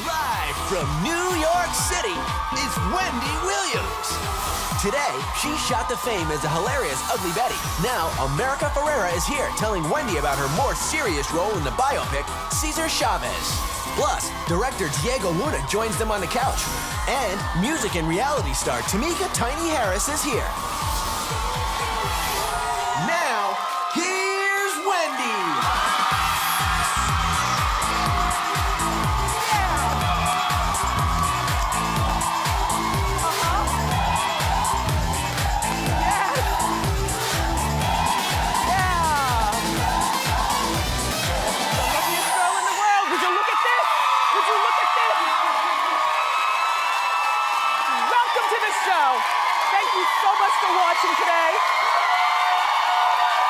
Live from New York City is Wendy Williams. Today, she shot to fame as a hilarious Ugly Betty. Now, America Ferrera is here telling Wendy about her more serious role in the biopic, Cesar Chavez. Plus, director Diego Luna joins them on the couch. And music and reality star Tameka Tiny Harris is here. Now, here's Wendy. For watching today.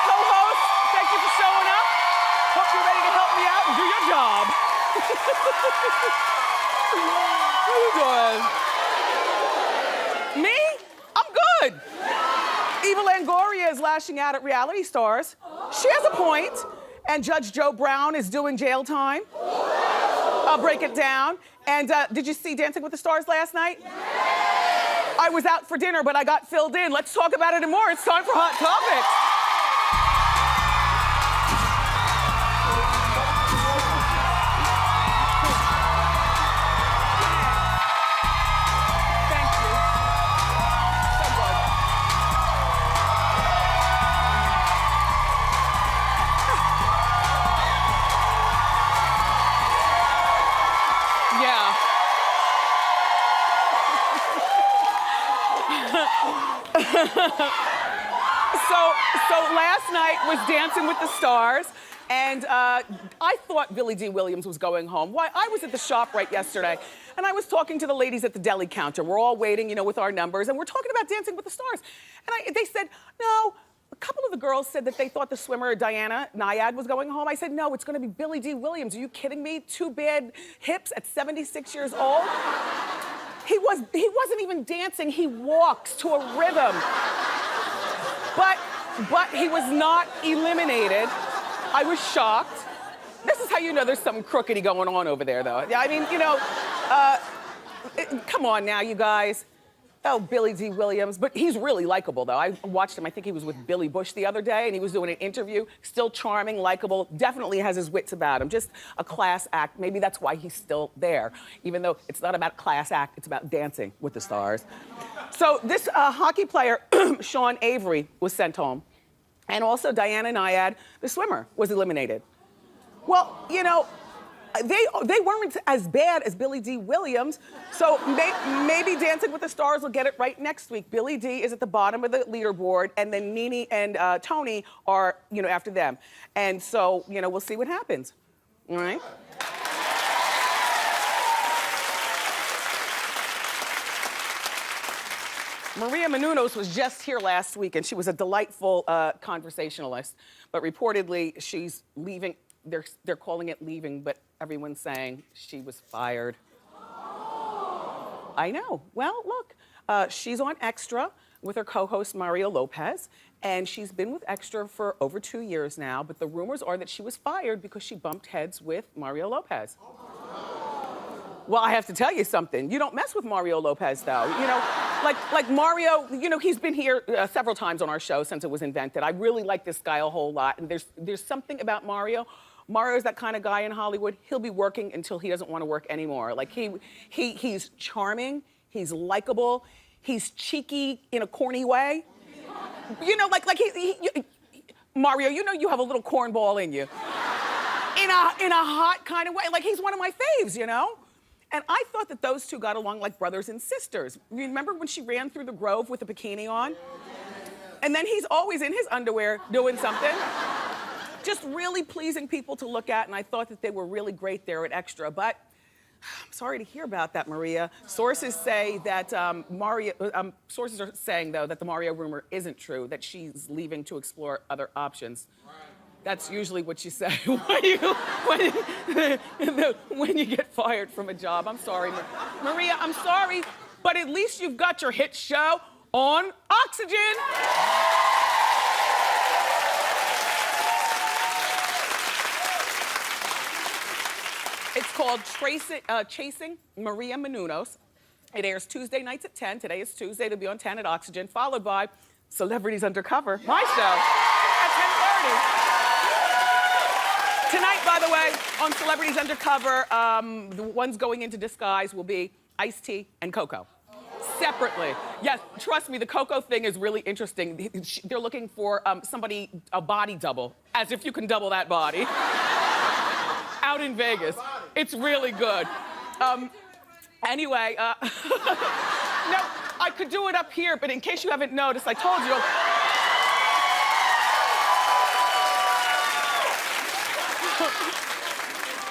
Co-host, thank you for showing up. Hope you're ready to help me out and do your job. How you doing? Me? I'm good. Eva Longoria is lashing out at reality stars. She has a point. And Judge Joe Brown is doing jail time. I'll break it down. And did you see Dancing with the Stars last night? I was out for dinner, but I got filled in. Let's talk about it and more. It's time for Hot Topics. So last night was Dancing with the Stars, and I thought Billy D. Williams was going home. Why? I was at the shop right yesterday, and I was talking to the ladies at the deli counter. We're all waiting, you know, with our numbers, and we're talking about Dancing with the Stars. And they said, no, a couple of the girls said that they thought the swimmer Diana Nyad was going home. I said, no, it's gonna be Billy D. Williams. Are you kidding me? 2 bad hips at 76 years old? He wasn't even dancing, he walks to a rhythm. But he was not eliminated. I was shocked. This is how you know there's something crookedy going on over there, though. I mean, you know, come on now, you guys. Oh, Billy D. Williams, but he's really likable, though. I watched him, I think he was with Billy Bush the other day, and he was doing an interview. Still charming, likable, definitely has his wits about him. Just a class act. Maybe that's why he's still there, even though it's not about class act, it's about Dancing with the Stars. So this hockey player, Sean Avery, was sent home. And also Diana Nyad, the swimmer, was eliminated. Well, you know, they weren't as bad as Billy D. Williams, so maybe Dancing with the Stars will get it right next week. Billy D. is at the bottom of the leaderboard, and then Nene and Tony are, you know, after them. And so, you know, we'll see what happens. All right? Maria Menounos was just here last week, and she was a delightful conversationalist, but reportedly she's leaving. They're calling it leaving, but everyone's saying she was fired. I know. Well, look, she's on Extra with her co-host Mario Lopez, and she's been with Extra for over 2 years now, but the rumors are that she was fired because she bumped heads with Mario Lopez. Well, I have to tell you something. You don't mess with Mario Lopez, though. You know, like Mario, you know, he's been here several times on our show since it was invented. I really like this guy a whole lot, and there's something about Mario. Mario's that kind of guy in Hollywood. He'll be working until he doesn't want to work anymore. Like he's charming, he's likable, he's cheeky in a corny way. You know, like Mario, you know you have a little cornball in you. In a hot kind of way. Like he's one of my faves, you know? And I thought that those two got along like brothers and sisters. Remember when she ran through the Grove with a bikini on? And then he's always in his underwear doing something. Just really pleasing people to look at, and I thought that they were really great there at Extra, but I'm sorry to hear about that, Maria. Sources say that sources are saying, though, that the Mario rumor isn't true, that she's leaving to explore other options. Right. That's usually what you say when you get fired from a job. I'm sorry, Maria, I'm sorry, but at least you've got your hit show on Oxygen. It's called Chasing Maria Menounos. It airs Tuesday nights at 10. Today is Tuesday. It'll be on 10 at Oxygen, followed by Celebrities Undercover, my show, at 10:30. Tonight, by the way, on Celebrities Undercover, the ones going into disguise will be Ice-T and Coco. Separately. Yes, trust me, the Coco thing is really interesting. They're looking for somebody, a body double, as if you can double that body. Out in Vegas. It's really good. Anyway, no, I could do it up here, but in case you haven't noticed, I told you.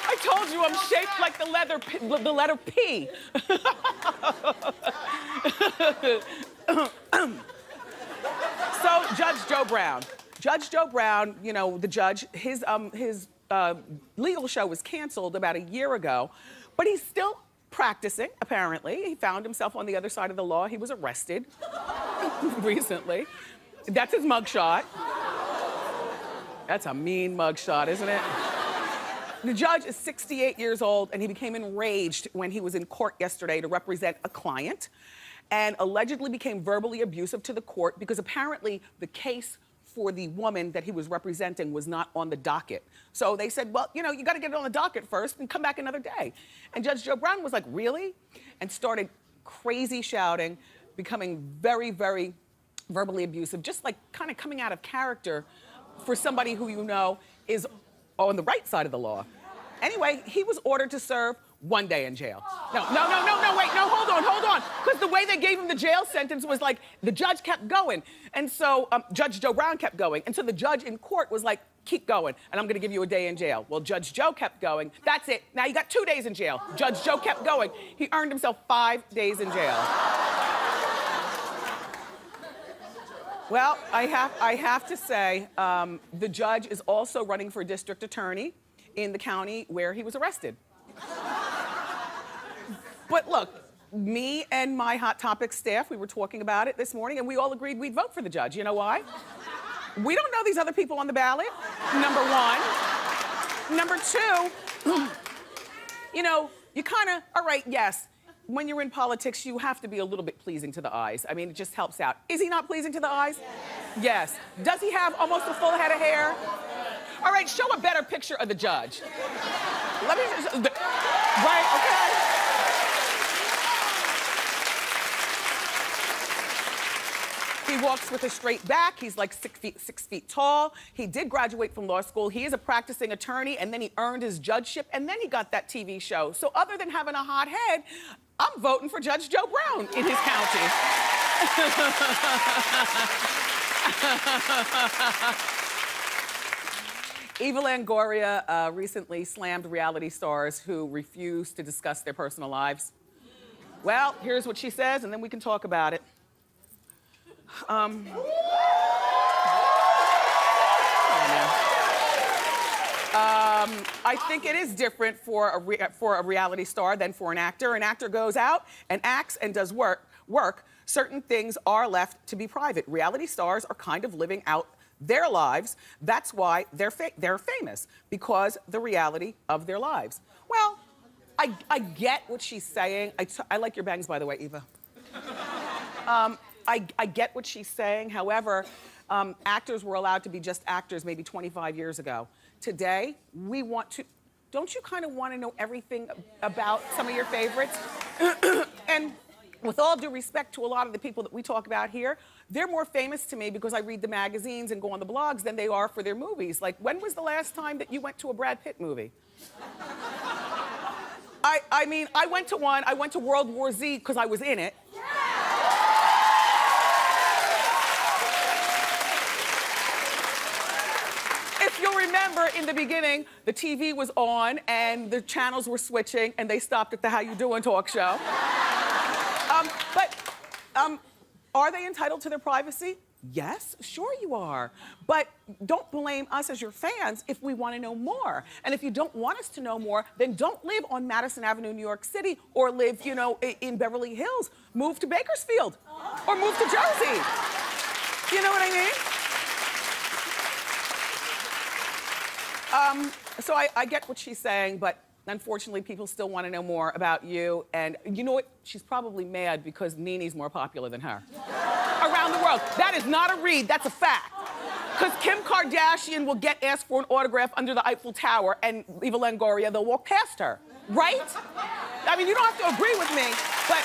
I told you I'm shaped like the letter P. So, Judge Joe Brown. Judge Joe Brown, you know, the judge, his legal show was canceled about a year ago, but he's still practicing, apparently. He found himself on the other side of the law. He was arrested recently. That's his mugshot. That's a mean mugshot, isn't it? The judge is 68 years old, and he became enraged when he was in court yesterday to represent a client and allegedly became verbally abusive to the court because apparently the case for the woman that he was representing was not on the docket. So they said, well, you know, you gotta get it on the docket first and come back another day. And Judge Joe Brown was like, really? And started crazy shouting, becoming very, very verbally abusive, just like kind of coming out of character for somebody who you know is on the right side of the law. Anyway, he was ordered to serve 1 day in jail. No, wait, hold on. Because the way they gave him the jail sentence was like, the judge kept going. And so Judge Joe Brown kept going. And so the judge in court was like, keep going, and I'm gonna give you a day in jail. Well, Judge Joe kept going. That's it. Now you got 2 days in jail. Judge Joe kept going. He earned himself 5 days in jail. Well, I have to say, the judge is also running for district attorney in the county where he was arrested. But look, me and my Hot Topics staff, we were talking about it this morning, and we all agreed we'd vote for the judge. You know why? We don't know these other people on the ballot, number one. Number two, you know, you kind of, all right, yes, when you're in politics, you have to be a little bit pleasing to the eyes. I mean, it just helps out. Is he not pleasing to the eyes? Yes. Does he have almost a full head of hair? All right, show a better picture of the judge. Let me just, right, okay. He walks with a straight back. He's like 6 feet tall. He did graduate from law school. He is a practicing attorney, and then he earned his judgeship, and then he got that TV show. So other than having a hot head, I'm voting for Judge Joe Brown in his county. Eva Longoria recently slammed reality stars who refuse to discuss their personal lives. Well, here's what she says, and then we can talk about it. I think it is different for a reality star than for an actor. An actor goes out and acts and does work. Certain things are left to be private. Reality stars are kind of living out their lives. That's why they're famous, because the reality of their lives. Well, I get what she's saying. I like your bangs, by the way, Eva. I get what she's saying. However, actors were allowed to be just actors maybe 25 years ago. Today, we want to, don't you kind of want to know everything about some of your favorites? And with all due respect to a lot of the people that we talk about here, they're more famous to me because I read the magazines and go on the blogs than they are for their movies. Like, when was the last time that you went to a Brad Pitt movie? I mean, I went to one. I went to World War Z because I was in it. If you'll remember, in the beginning, the TV was on and the channels were switching and they stopped at the How You Doing talk show. Are they entitled to their privacy? Yes, sure you are. But don't blame us as your fans if we want to know more. And if you don't want us to know more, then don't live on Madison Avenue, New York City, or live, you know, in Beverly Hills. Move to Bakersfield, or move to Jersey. You know what I mean? So I get what she's saying, but Unfortunately, people still want to know more about you. And you know what? She's probably mad because Nene's more popular than her. Around the world. That is not a read, that's a fact. Because Kim Kardashian will get asked for an autograph under the Eiffel Tower, and Eva Longoria, they'll walk past her. Right? I mean, you don't have to agree with me, but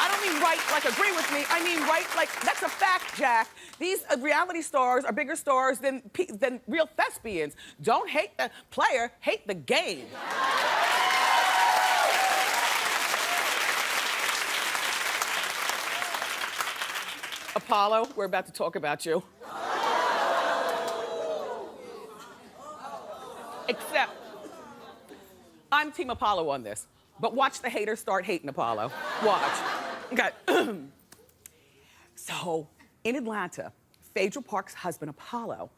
I don't mean right like agree with me. I mean right like that's a fact, Jack. These reality stars are bigger stars than real thespians. Don't hate the player, hate the game. Apollo, we're about to talk about you. Except, I'm Team Apollo on this, but watch the haters start hating Apollo. Watch. Okay. So, in Atlanta, Phaedra Park's husband, Apollo,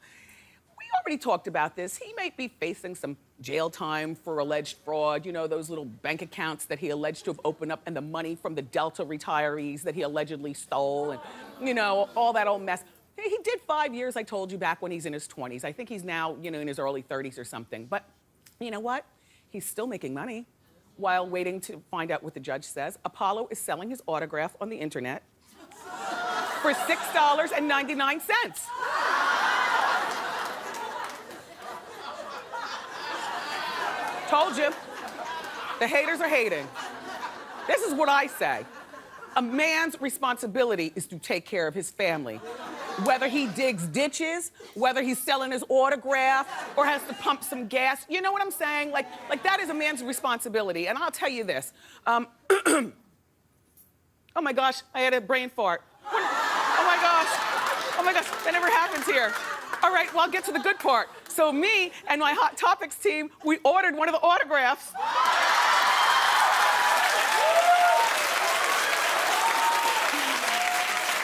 we already talked about this. He might be facing some jail time for alleged fraud. You know, those little bank accounts that he alleged to have opened up and the money from the Delta retirees that he allegedly stole and, you know, all that old mess. He did 5 years, I told you, back when he's in his 20s. I think he's now, you know, in his early 30s or something. But you know what? He's still making money while waiting to find out what the judge says. Apollo is selling his autograph on the internet for $6.99. Told you. The haters are hating. This is what I say. A man's responsibility is to take care of his family. Whether he digs ditches, whether he's selling his autograph, or has to pump some gas. You know what I'm saying? Like that is a man's responsibility. And I'll tell you this. Oh my gosh, I had a brain fart. Oh my gosh, that never happens here. All right, well, I'll get to the good part. So me and my Hot Topics team, we ordered one of the autographs.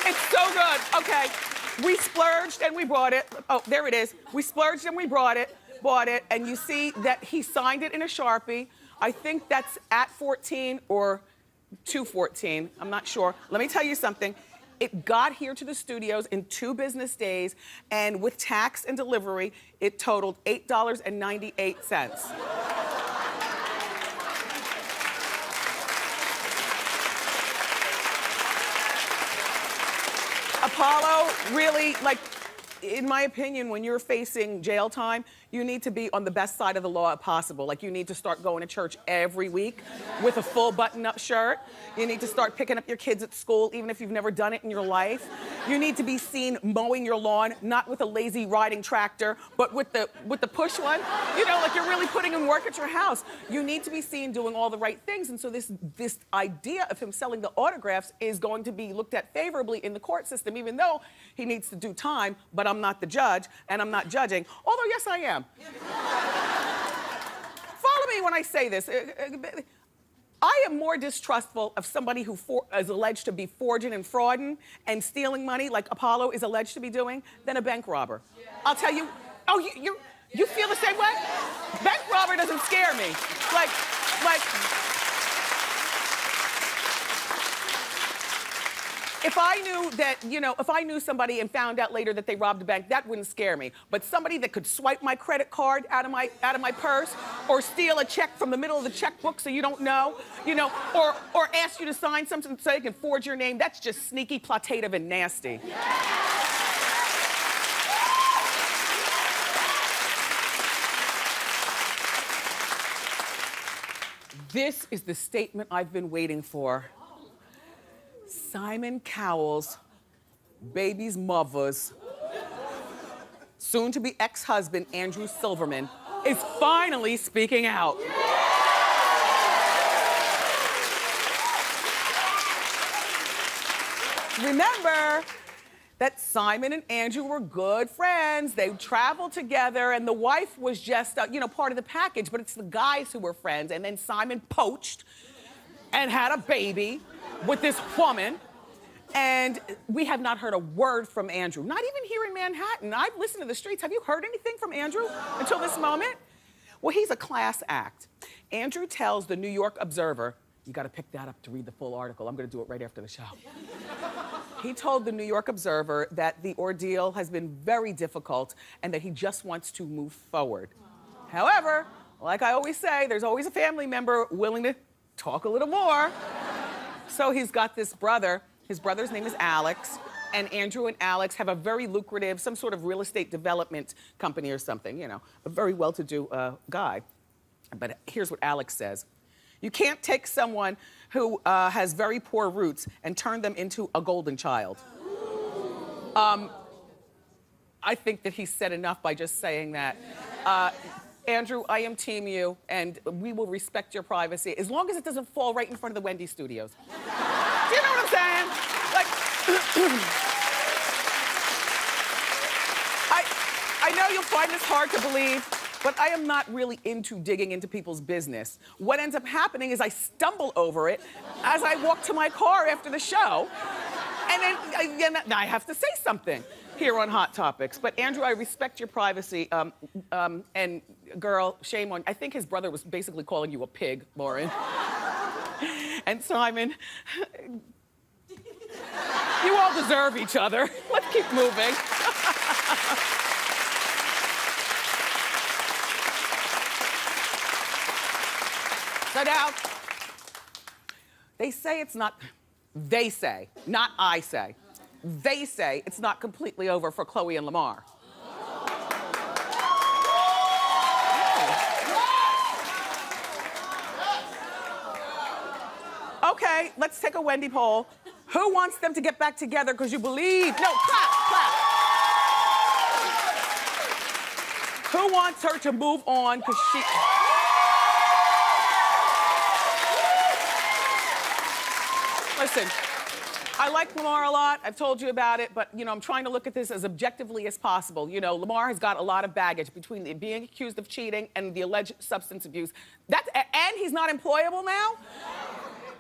It's so good. Okay, we splurged and we brought it. Oh, there it is. We splurged and we bought it, and you see that he signed it in a Sharpie. I think that's at 14 or 214. I'm not sure. Let me tell you something. It got here to the studios in 2 business days, and with tax and delivery, it totaled $8.98. Apollo, really, like, in my opinion, when you're facing jail time, you need to be on the best side of the law possible. Like, you need to start going to church every week with a full button-up shirt. You need to start picking up your kids at school, even if you've never done it in your life. You need to be seen mowing your lawn, not with a lazy riding tractor, but with the push one. You know, like you're really putting in work at your house. You need to be seen doing all the right things. And so this idea of him selling the autographs is going to be looked at favorably in the court system, even though he needs to do time, but I'm not the judge, and I'm not judging. Although, yes, I am. Follow me when I say this. I am more distrustful of somebody who is alleged to be forging and frauding and stealing money, like Apollo is alleged to be doing, than a bank robber. Yeah. I'll tell you. Oh, you feel the same way? Bank robber doesn't scare me. Like. If I knew that, you know, if I knew somebody and found out later that they robbed a bank, that wouldn't scare me. But somebody that could swipe my credit card out of my purse, or steal a check from the middle of the checkbook so you don't know, you know, or ask you to sign something so they can forge your name, that's just sneaky, plotative, and nasty. This is the statement I've been waiting for. Simon Cowell's baby's mother's soon-to-be ex-husband, Andrew Silverman, is finally speaking out. Remember that Simon and Andrew were good friends. They traveled together, and the wife was just, you know, part of the package, but it's the guys who were friends. And then Simon poached and had a baby with this woman, and we have not heard a word from Andrew, not even here in Manhattan. I've listened to the streets. Have you heard anything from Andrew until this moment? Well, he's a class act. Andrew tells the New York Observer, you gotta pick that up to read the full article. I'm gonna do it right after the show. He told the New York Observer that the ordeal has been very difficult and that he just wants to move forward. However, like I always say, there's always a family member willing to talk a little more. So he's got this brother. His brother's name is Alex. And Andrew and Alex have a very lucrative, some sort of real estate development company or something, you know, a very well-to-do guy. But here's what Alex says. You can't take someone who has very poor roots and turn them into a golden child. I think that he said enough by just saying that. Andrew, I am team you, and we will respect your privacy as long as it doesn't fall right in front of the Wendy studios. Do you know what I'm saying? Like, I know you'll find this hard to believe, but I am not really into digging into people's business. What ends up happening is I stumble over it as I walk to my car after the show, and then I have to say something here on Hot Topics. But Andrew, I respect your privacy, and girl, shame on, I think his brother was basically calling you a pig, Lauren. And Simon, you all deserve each other. Let's keep moving. So now, they say it's not, they say, not I say. They say it's not completely over for Khloe and Lamar. Okay, let's take a Wendy poll. Who wants them to get back together because you believe? No, clap, clap. Who wants her to move on because she... Listen, I like Lamar a lot. I've told you about it, but you know, I'm trying to look at this as objectively as possible. You know, Lamar has got a lot of baggage between being accused of cheating and the alleged substance abuse. And he's not employable now?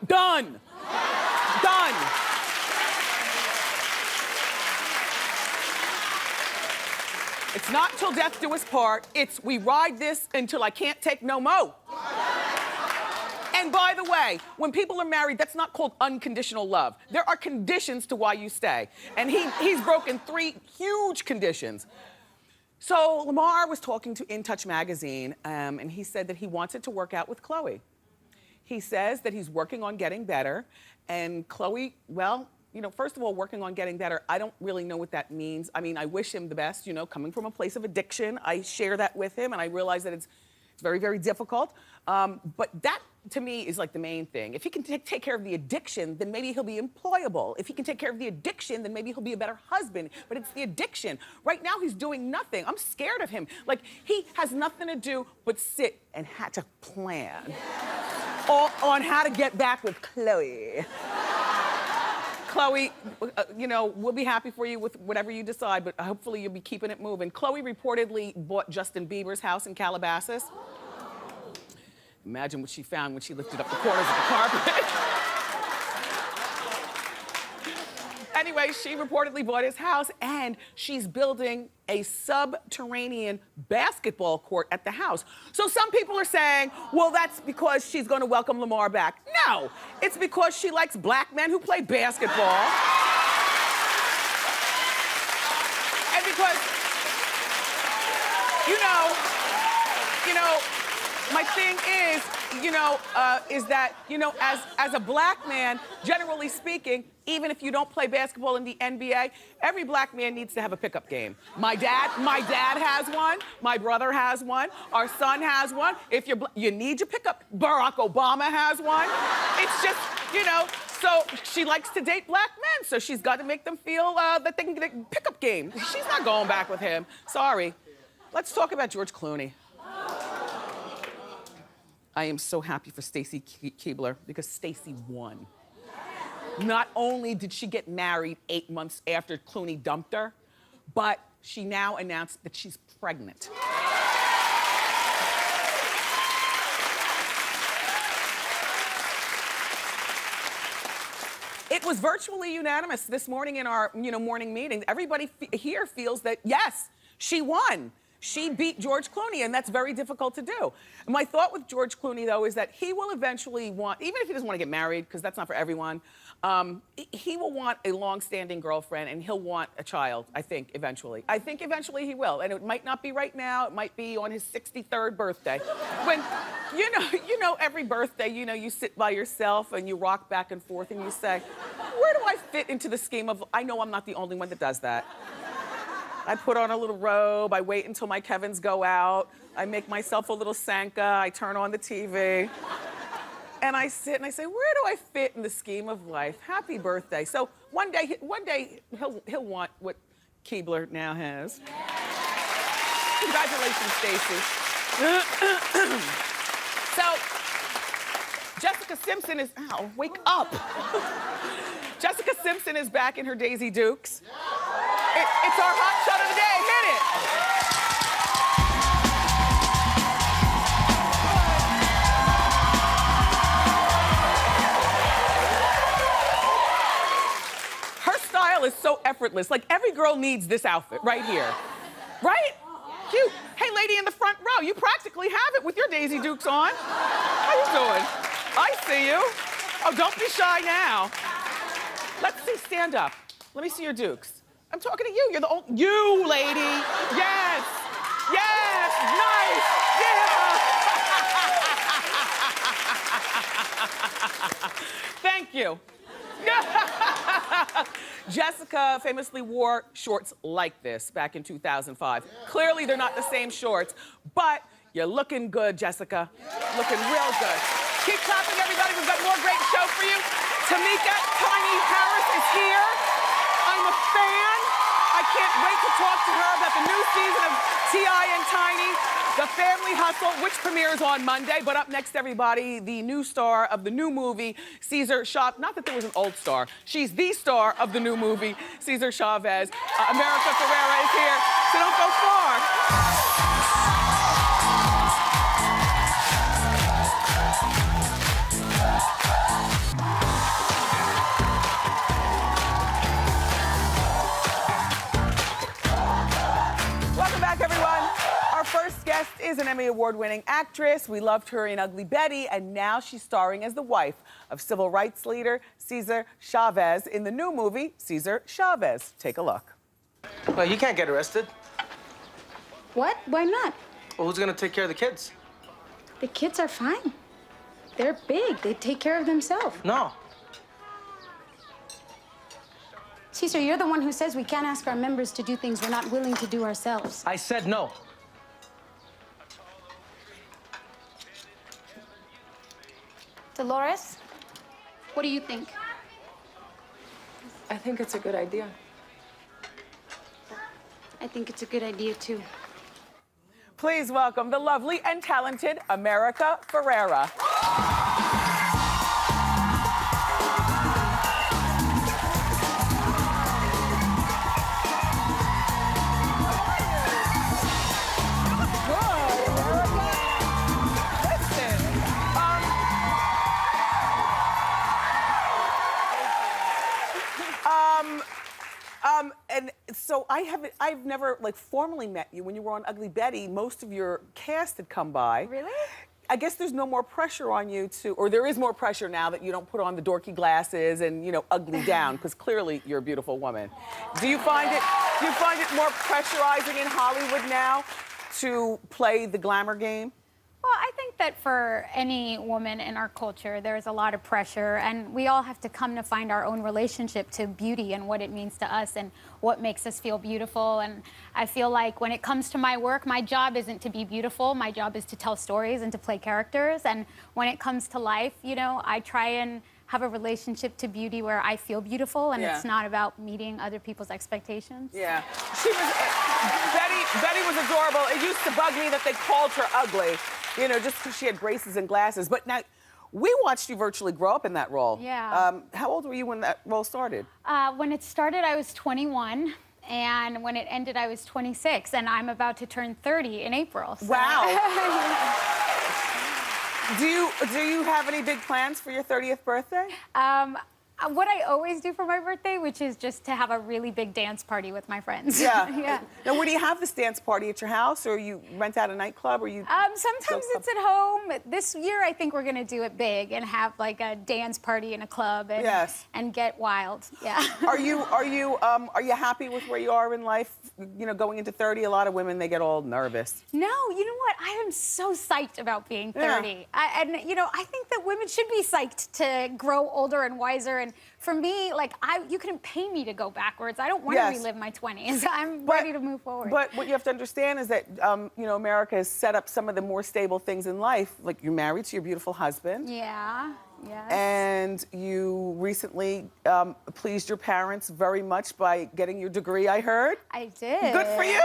Done. Done. It's not till death do us part. It's we ride this until I can't take no more. And by the way, when people are married, that's not called unconditional love. There are conditions to why you stay. And he's broken 3 huge conditions. So Lamar was talking to In Touch magazine, and he said that he wants it to work out with Khloe. He says that he's working on getting better, and Khloe, well, you know, first of all, working on getting better, I don't really know what that means. I mean, I wish him the best, you know, coming from a place of addiction. I share that with him, and I realize that it's very, very difficult. But that, to me, is like the main thing. If he can take care of the addiction, then maybe he'll be employable. If he can take care of the addiction, then maybe he'll be a better husband. But it's the addiction. Right now, he's doing nothing. I'm scared of him. Like, he has nothing to do but sit and have to plan on how to get back with Khloe. Khloe, you know, we'll be happy for you with whatever you decide, but hopefully you'll be keeping it moving. Khloe reportedly bought Justin Bieber's house in Calabasas. Imagine what she found when she lifted up the corners of the carpet. Anyway, she reportedly bought his house, and she's building a subterranean basketball court at the house. So some people are saying, well, that's because she's gonna welcome Lamar back. No, it's because she likes black men who play basketball. And because, you know, my thing is, is that, as a black man, generally speaking, even if you don't play basketball in the NBA, every black man needs to have a pickup game. My dad has one. My brother has one. Our son has one. If you need your pickup, Barack Obama has one. It's just, so she likes to date black men, so she's got to make them feel that they can get a pickup game. She's not going back with him. Sorry. Let's talk about George Clooney. I am so happy for Stacy Keibler because Stacy won. Not only did she get married 8 months after Clooney dumped her, but she now announced that she's pregnant. It was virtually unanimous this morning in our morning meeting. Everybody here feels that, yes, she won. she beat George Clooney, and that's very difficult to do. And my thought with George Clooney, though, is that he will eventually want, even if he doesn't want to get married, because that's not for everyone, he will want a long-standing girlfriend, and he'll want a child, I think, eventually. I think eventually he will, and it might not be right now. It might be on his 63rd birthday. When, you know, every birthday, you sit by yourself and you rock back and forth and you say, where do I fit into the scheme of, I know I'm not the only one that does that. I put on a little robe, I wait until my Kevins go out, I make myself a little Sanka, I turn on the TV, and I sit and I say, where do I fit in the scheme of life? Happy birthday. So one day he'll want what Keebler now has. Congratulations, Stacey. So, Jessica Simpson is, ow, wake up. Jessica Simpson is back in her Daisy Dukes. It's our hot shot of the day, hit it. Her style is so effortless. Like, every girl needs this outfit right here. Right? Cute. Hey, lady in the front row, you practically have it with your Daisy Dukes on. How you doing? I see you. Oh, don't be shy now. Let's see, stand up. Let me see your Dukes. I'm talking to you. You're the old, you, lady. Yes. Yes. Nice. Yeah. Thank you. Jessica famously wore shorts like this back in 2005. Clearly, they're not the same shorts, but you're looking good, Jessica. Looking real good. Keep clapping, everybody. We've got more great show for you. Tameka Tiny Harris is here. I'm a fan. I can't wait to talk to her about the new season of T.I. and Tiny, The Family Hustle, which premieres on Monday. But up next, everybody, the new star of the new movie, Cesar Chavez. Not that there was an old star. She's the star of the new movie, Cesar Chavez. America Ferrera is here, so don't go far. First guest is an Emmy Award-winning actress. We loved her in Ugly Betty, and now she's starring as the wife of civil rights leader Cesar Chavez in the new movie, Cesar Chavez. Take a look. Well, you can't get arrested. What? Why not? Well, who's gonna take care of the kids? The kids are fine. They're big. They take care of themselves. No. Cesar, you're the one who says we can't ask our members to do things we're not willing to do ourselves. I said no. Dolores, what do you think? I think it's a good idea. I think it's a good idea, too. Please welcome the lovely and talented America Ferrera. And so I've never like formally met you. When you were on Ugly Betty, most of your cast had come by. Really? I guess there's no more pressure on you to, or there is more pressure now that you don't put on the dorky glasses and, ugly down, because clearly you're a beautiful woman. Do you find it more pressurizing in Hollywood now to play the glamour game? Well, I think that for any woman in our culture, there's a lot of pressure, and we all have to come to find our own relationship to beauty and what it means to us and what makes us feel beautiful. And I feel like when it comes to my work, my job isn't to be beautiful. My job is to tell stories and to play characters. And when it comes to life, I try and have a relationship to beauty where I feel beautiful, and it's not about meeting other people's expectations. Yeah. Betty was adorable. It used to bug me that they called her ugly. Just because she had braces and glasses. But now, we watched you virtually grow up in that role. Yeah. How old were you when that role started? When it started, I was 21. And when it ended, I was 26. And I'm about to turn 30 in April. So. Wow. Do you have any big plans for your 30th birthday? what I always do for my birthday, which is just to have a really big dance party with my friends. Yeah. Yeah. Now, where do you have this dance party? At your house, or you rent out a nightclub, or you? Sometimes it's at home. This year, I think we're gonna do it big and have like a dance party in a club and Yes. and get wild. Yeah. Are you happy with where you are in life? You know, going into 30, a lot of women, they get all nervous. No, you know what? I am so psyched about being 30. Yeah. And you know, I think that women should be psyched to grow older and wiser. And for me, like, you couldn't pay me to go backwards. I don't want to Yes. relive my 20s. I'm ready to move forward. But what you have to understand is that, you know, America has set up some of the more stable things in life. Like, you're married to your beautiful husband. Yeah, yes. And you recently pleased your parents very much by getting your degree, I heard. I did. Good for you.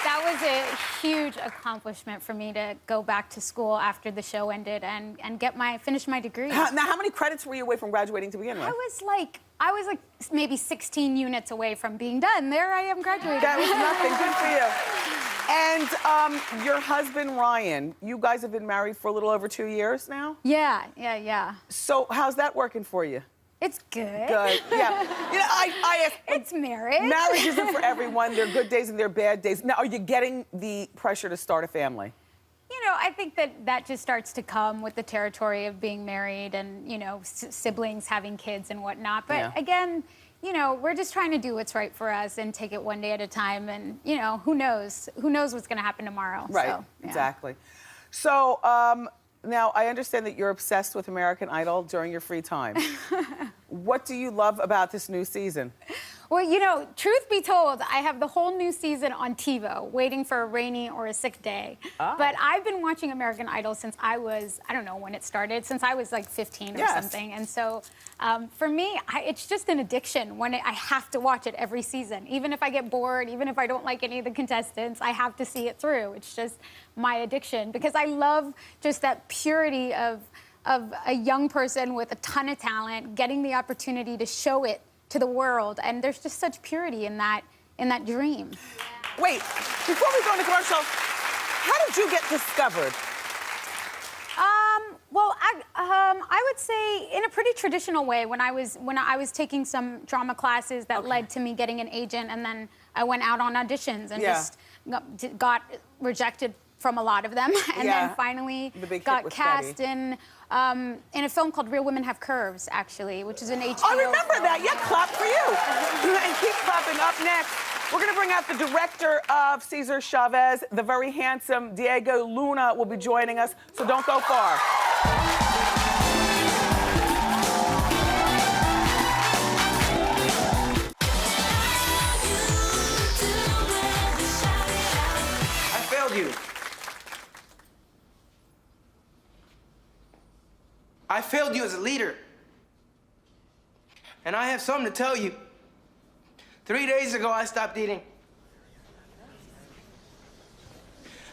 That was a huge accomplishment for me to go back to school after the show ended and finish my degree. Now, how many credits were you away from graduating to begin with? I was like maybe 16 units away from being done. There I am graduating. That was nothing. Good for you. And your husband, Ryan, you guys have been married for a little over 2 years now? Yeah. So how's that working for you? It's good. Good, yeah. You know, I ask, It's marriage. marriage isn't for everyone. There are good days and there are bad days. Now, are you getting the pressure to start a family? You know, I think that just starts to come with the territory of being married and, you know, siblings having kids and whatnot. But Yeah. again, you know, we're just trying to do what's right for us and take it one day at a time. And, you know, who knows? Who knows what's going to happen tomorrow? Right, So, yeah. exactly. So, now, I understand that you're obsessed with American Idol during your free time. What do you love about this new season? Well, you know, truth be told, I have the whole new season on TiVo, waiting for a rainy or a sick day. Oh. But I've been watching American Idol since I was, I don't know when it started, since I was like 15 or Yes. something. And so for me, it's just an addiction when I have to watch it every season. Even if I get bored, even if I don't like any of the contestants, I have to see it through. It's just my addiction because I love just that purity of a young person with a ton of talent getting the opportunity to show it to the world, and there's just such purity in that dream. Wait, before we go into commercial, how did you get discovered? Well, I would say in a pretty traditional way. When I was taking some drama classes that led to me getting an agent, and then I went out on auditions and just got rejected from a lot of them, and then finally got cast in a film called Real Women Have Curves, actually, which is an HBO. I remember film. that. Yeah, clap for you. And keep clapping. Up next, we're going to bring out the director of Cesar Chavez, the very handsome Diego Luna will be joining us, so don't go far. I failed you. I failed you as a leader. And I have something to tell you. 3 days ago, I stopped eating.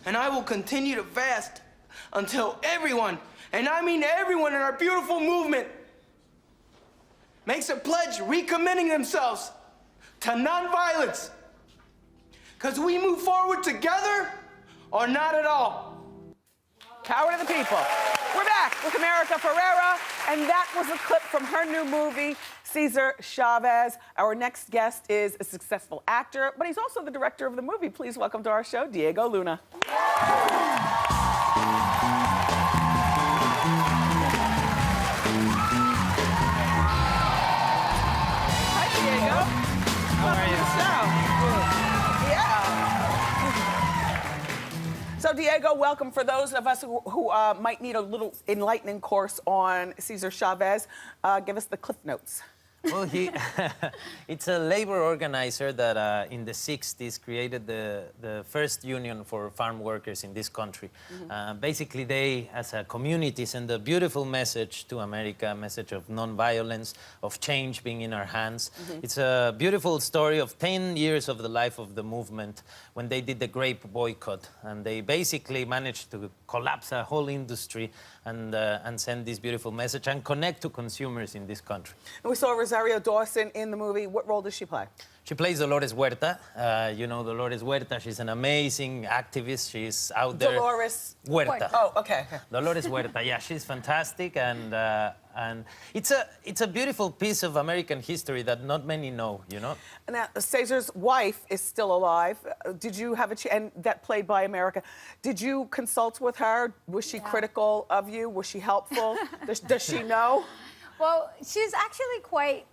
And I will continue to fast until everyone, and I mean everyone in our beautiful movement, makes a pledge recommitting themselves to nonviolence. Because we move forward together or not at all. Power to the people. We're back with America Ferrera, and that was a clip from her new movie, Cesar Chavez. Our next guest is a successful actor, but he's also the director of the movie. Please welcome to our show, Diego Luna. Hi, Diego. How are you? So, Diego, welcome. For those of us who might need a little enlightening course on Cesar Chavez, give us the Cliff Notes. Well, it's a labor organizer that in the 60s created the first union for farm workers in this country. Basically, they, as a community, send a beautiful message to America, a message of nonviolence, of change being in our hands. It's a beautiful story of 10 years of the life of the movement when they did the grape boycott. And they basically managed to collapse a whole industry and send this beautiful message and connect to consumers in this country. And we saw a Rosario Dawson in the movie. What role does she play? She plays Dolores Huerta. You know Dolores Huerta. She's an amazing activist. She's out there. Dolores Huerta. Oh, okay. Dolores Huerta. Yeah, she's fantastic, and it's a beautiful piece of American history that not many know. You know. Now, Cesar's wife is still alive. Did you have and that played by America? Did you consult with her? Was she critical of you? Was she helpful? does she know? Well, she's actually quite,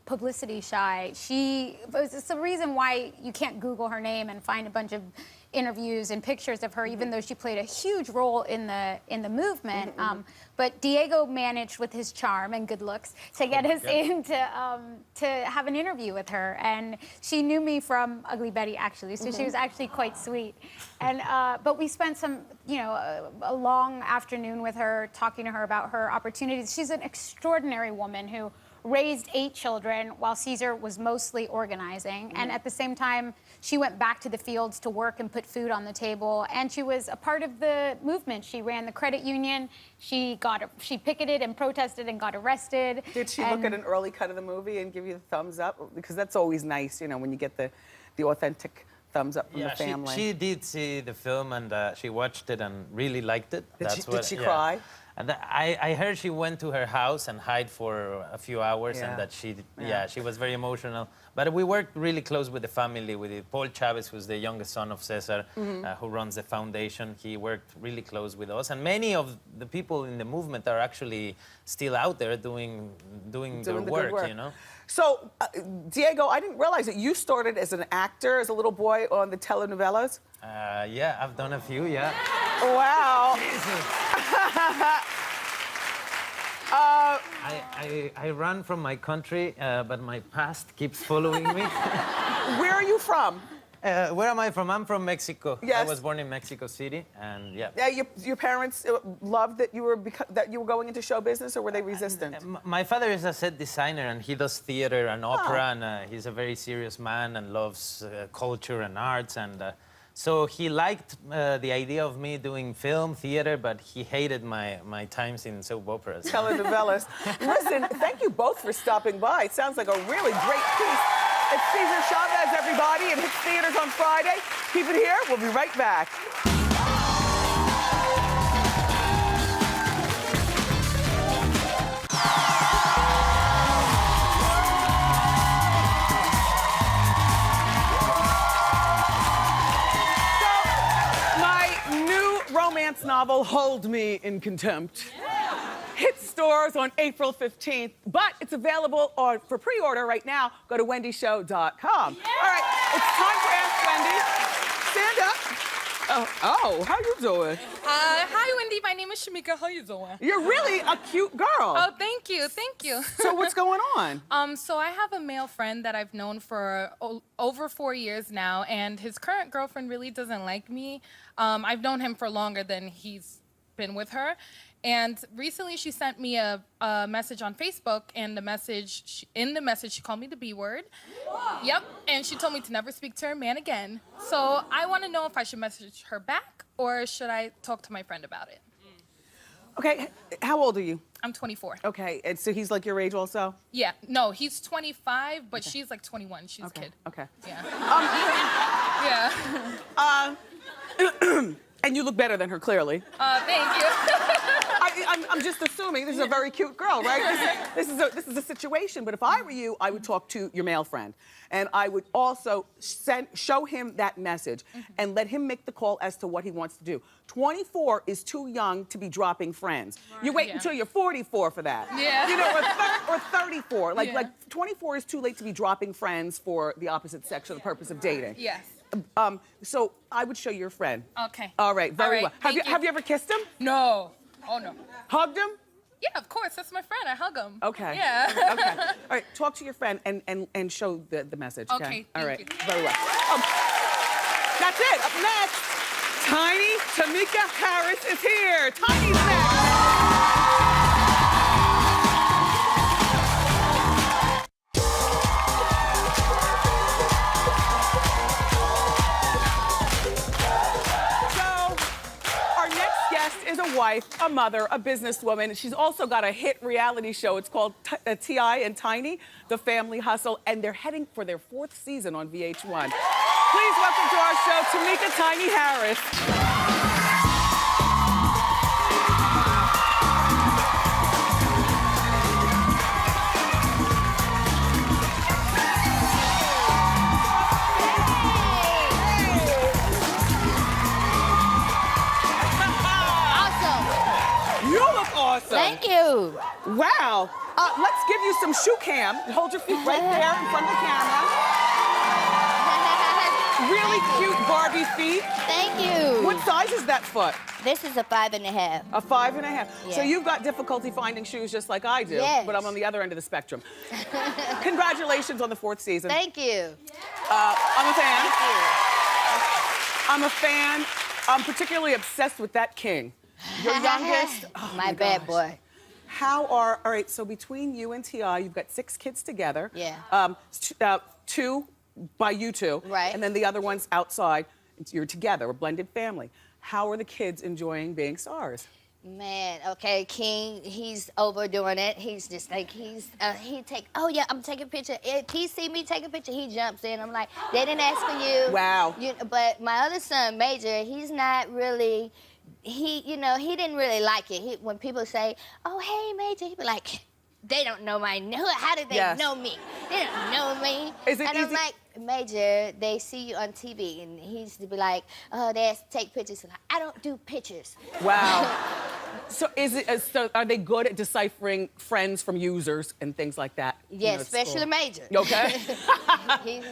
publicity shy. It's the reason why you can't Google her name and find a bunch of interviews and pictures of her, even though she played a huge role in the movement. But Diego managed, with his charm and good looks, to get us in to have an interview with her. And she knew me from Ugly Betty, actually, so she was actually quite sweet. And but we spent a long afternoon with her, talking to her about her opportunities. She's an extraordinary woman who raised 8 children while Cesar was mostly organizing. And at the same time, she went back to the fields to work and put food on the table. And she was a part of the movement. She ran the credit union. She picketed and protested and got arrested. Did she look at an early cut of the movie and give you the thumbs up? Because that's always nice, when you get the authentic thumbs up from the family. She did see the film, and she watched it and really liked it. Did she cry? And I heard she went to her house and hid for a few hours, and that she was very emotional. But we worked really close with the family, with Paul Chavez, who's the youngest son of Cesar, who runs the foundation. He worked really close with us, and many of the people in the movement are actually still out there doing their work, So, Diego, I didn't realize that you started as an actor, as a little boy on the telenovelas. Yeah, I've done a few, yeah. Wow. I run from my country, but my past keeps following me. Where are you from? Where am I from? I'm from Mexico. Yes. I was born in Mexico City, and yeah. Yeah, your parents loved that you were going into show business, or were they resistant? My father is a set designer, and he does theater and opera, and he's a very serious man and loves culture and arts, and so he liked the idea of me doing film, theater, but he hated my times in soap operas. Telenovelas. Listen, thank you both for stopping by. It sounds like a really great piece. It's Cesar Chavez, everybody. It hits theaters on Friday. Keep it here. We'll be right back. Romance novel, Hold Me in Contempt. Hits stores on April 15th, but it's available for pre-order right now. Go to wendyshow.com. All right, it's time for Ask Wendy. Stand up. Oh, how you doing? Hi, Wendy. My name is Tameka. How you doing? You're really a cute girl. Oh, thank you. Thank you. So what's going on? So I have a male friend that I've known for over 4 years now, and his current girlfriend really doesn't like me. I've known him for longer than he's been with her. And recently she sent me a message on Facebook, and in the message she called me the B word. Yep, and she told me to never speak to her man again. So I want to know if I should message her back, or should I talk to my friend about it? Okay, how old are you? I'm 24. Okay, and so he's like your age also? Yeah, no, he's 25, but she's like 21. She's a kid. Okay. Yeah. Yeah. And you look better than her, clearly. Thank you. I'm just assuming this is a very cute girl, right? This is a situation. But if I were you, I would talk to your male friend, and I would also show him that message and let him make the call as to what he wants to do. 24 is too young to be dropping friends. Right. You wait until you're 44 for that. Yeah. Or 34. Like 24 is too late to be dropping friends for the opposite sex for the purpose of dating. Yes. So I would show your friend. Okay. All right. Very well. Have you ever kissed him? No. Oh no. Hugged him? Yeah, of course. That's my friend. I hug him. Okay. Yeah. Okay. All right. Talk to your friend and show the message. Okay. All right. You. Very well. That's it. Up next, Tiny Tameka Harris is here. Tiny's next. Is a wife, a mother, a businesswoman. She's also got a hit reality show. It's called T.I. and Tiny, The Family Hustle, and they're heading for their 4th season on VH1. Please welcome to our show, Tameka Tiny Harris. Awesome. Thank you. Wow. Let's give you some shoe cam. Hold your feet right there in front of the camera. Really cute Barbie feet. Thank you. What size is that foot? This is a 5.5. A 5.5. Yeah. So you've got difficulty finding shoes just like I do, Yes. but I'm on the other end of the spectrum. Congratulations on the 4th season. Thank you. I'm a fan. Thank you. I'm a fan. I'm particularly obsessed with that king. Your youngest. Oh my bad gosh. boy. All right, so between you and T.I., you've got 6 kids together. Yeah. 2 by you two. Right. And then the other one's outside. You're together, a blended family. How are the kids enjoying being stars? Man, okay, King, he's overdoing it. He's just like, oh yeah, I'm taking a picture. If he see me take a picture, he jumps in. I'm like, they didn't ask for you. Wow. But my other son, Major, he's not really, he didn't really like it. When people say, oh, hey, Major, he'd be like, they don't know my name. How did they know me? They don't know me. Is it and easy? I'm like, Major, they see you on TV, and he used to be like, oh, they ask to take pictures. And I don't do pictures. Wow. So are they good at deciphering friends from users and things like that? Yes, especially Major. Okay. He's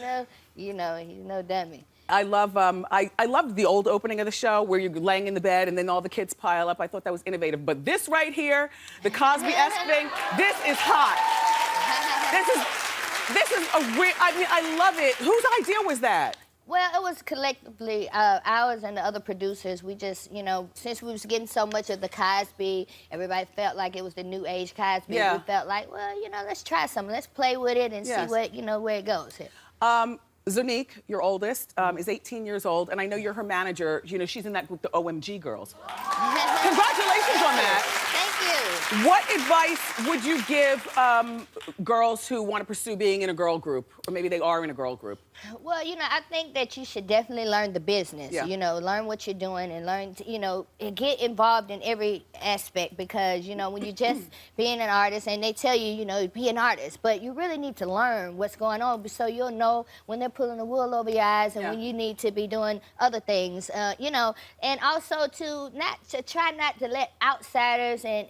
no dummy. I love I loved the old opening of the show where you're laying in the bed and then all the kids pile up. I thought that was innovative. But this right here, the Cosby-esque thing, this is hot. This is a real, I mean, I love it. Whose idea was that? Well, it was collectively ours and the other producers. We just, since we was getting so much of the Cosby, everybody felt like it was the new age Cosby. Yeah. We felt like, well, let's try something. Let's play with it and see what, where it goes. Zonique, your oldest, is 18 years old, and I know you're her manager. She's in that group, the OMG Girls. Congratulations on that. Thank you. What advice would you give girls who want to pursue being in a girl group, or maybe they are in a girl group? Well, I think that you should definitely learn the business. Yeah. Learn what you're doing and learn to, and get involved in every aspect because, when you're just being an artist and they tell you, be an artist, but you really need to learn what's going on so you'll know when they're pulling the wool over your eyes and when you need to be doing other things, and also to try not to let outsiders and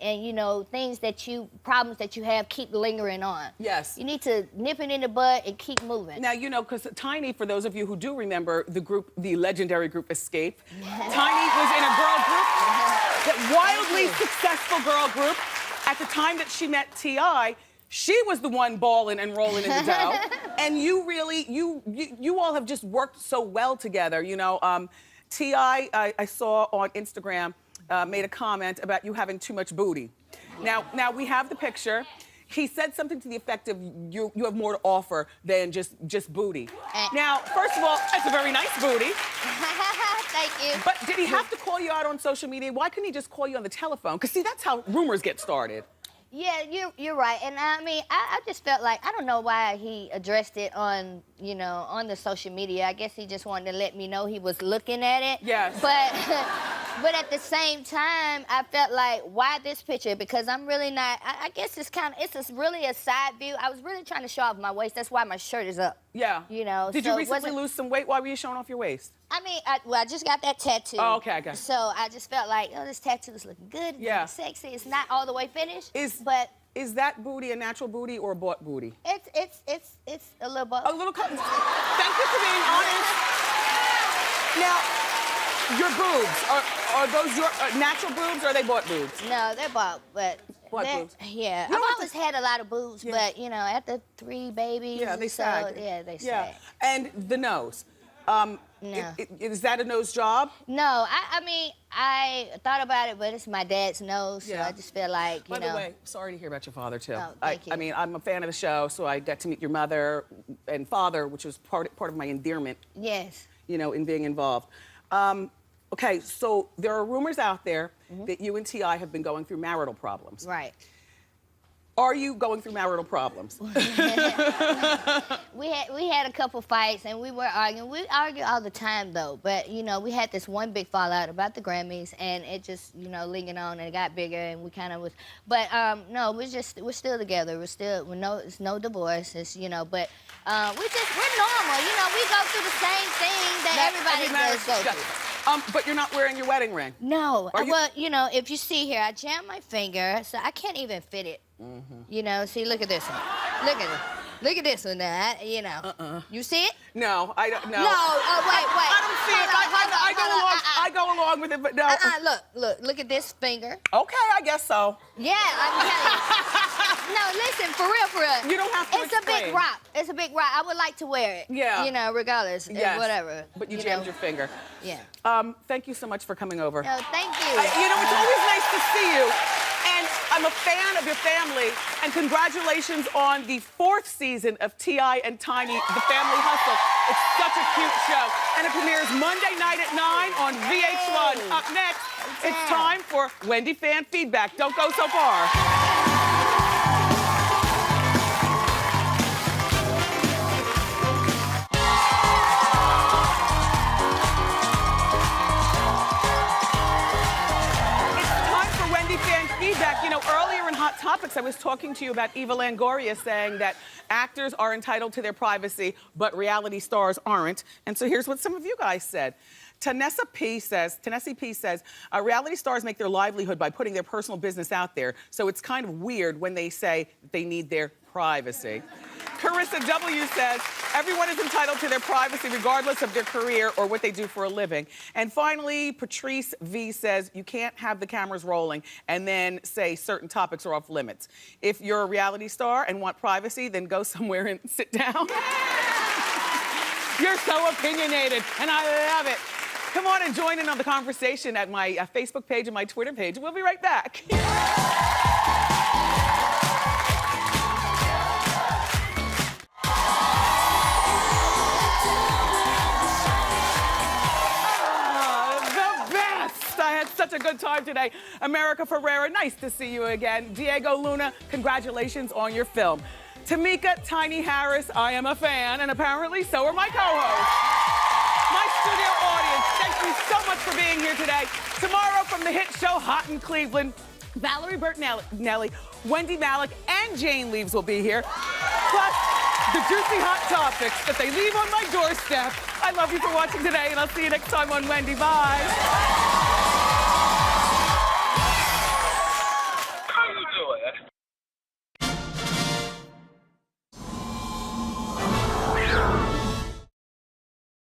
problems that you have keep lingering on. Yes. You need to nip it in the bud and keep moving. Now, because Tiny, for those of you who do remember the legendary group Escape, Tiny was in a girl group, that wildly successful girl group. At the time that she met T.I., she was the one balling and rolling in the dough. And you really, you all have just worked so well together. T.I., I saw on Instagram, made a comment about you having too much booty. Now we have the picture. He said something to the effect of you have more to offer than just booty. Now, first of all, that's a very nice booty. Thank you. But did he have to call you out on social media? Why couldn't he just call you on the telephone? Because see, that's how rumors get started. Yeah, you're right. And I mean, I just felt like, I don't know why he addressed it on, on the social media. I guess he just wanted to let me know he was looking at it. Yes. But at the same time, I felt like, why this picture? Because I'm really not, I guess it's really a side view. I was really trying to show off my waist. That's why my shirt is up. Yeah. Did you recently lose some weight? Why were you showing off your waist? I mean, I just got that tattoo. Oh, okay, I got it. So I just felt like, this tattoo is looking good, it's sexy. It's not all the way finished, but is that booty a natural booty or a bought booty? It's a little both. A little. Thank you for being honest. Now, your boobs are those your natural boobs or are they bought boobs? No, they're bought, but. Bought boobs. Yeah, I've always had a lot of boobs, but after 3 babies, they sag. Yeah, they sag. Yeah, and the nose. No. Is that a nose job? No, I mean, I thought about it, but it's my dad's nose, so I just feel like, By the way, sorry to hear about your father, too. Oh, thank you. I mean, I'm a fan of the show, so I got to meet your mother and father, which was part of my endearment. Yes. In being involved. Okay, so there are rumors out there that you and T.I. have been going through marital problems. Right. Are you going through marital problems? We had a couple fights and we were arguing. We argue all the time though, but you know, we had this one big fallout about the Grammys and it just, you know, lingered on and it got bigger and we kind of was, but no, we're still together. It's no divorce, it's, you know, but we're normal. You know, we go through the same thing that everybody does go through. But you're not wearing your wedding ring. No, well, you know, if you see here, I jammed my finger, so I can't even fit it. You know, see, look at this one. Look at it. Look at this one now, you know. You see it? No, I don't. No. No, wait. I don't see it. I go along with it, but no. Look at this finger. Okay, I guess so. Yeah, I'm telling you. No, listen, for real. You don't have to It's a big rock. It's a big rock. I would like to wear it. Yeah. You know, regardless, whatever. But you jammed your finger. Yeah. Thank you so much for coming over. No, thank you. You know, it's always nice to see you. And I'm a fan of your family. And congratulations on the 4th season of T.I. and Tiny, The Family Hustle. It's such a cute show. And it premieres Monday night at 9 on VH1. Up next, it's time for Wendy Fan Feedback. Don't go so far. Feedback. You know, earlier in Hot Topics, I was talking to you about Eva Longoria saying that actors are entitled to their privacy, but reality stars aren't. And so here's what some of you guys said. Tennessee P says, reality stars make their livelihood by putting their personal business out there, so it's kind of weird when they say they need their privacy. Carissa W says, everyone is entitled to their privacy regardless of their career or what they do for a living. And finally, Patrice V says, you can't have the cameras rolling and then say certain topics are off limits. If you're a reality star and want privacy, then go somewhere and sit down. You're so opinionated, and I love it. Come on and join in on the conversation at my Facebook page and my Twitter page. We'll be right back. Such a good time today. America Ferrera, nice to see you again. Diego Luna, congratulations on your film. Tameka Tiny Harris, I am a fan, and apparently so are my co-hosts. My studio audience, thank you so much for being here today. Tomorrow from the hit show Hot in Cleveland, Valerie Bertinelli, Wendy Malick, and Jane Leaves will be here. Plus, the juicy hot topics that they leave on my doorstep. I love you for watching today, and I'll see you next time on Wendy. Bye.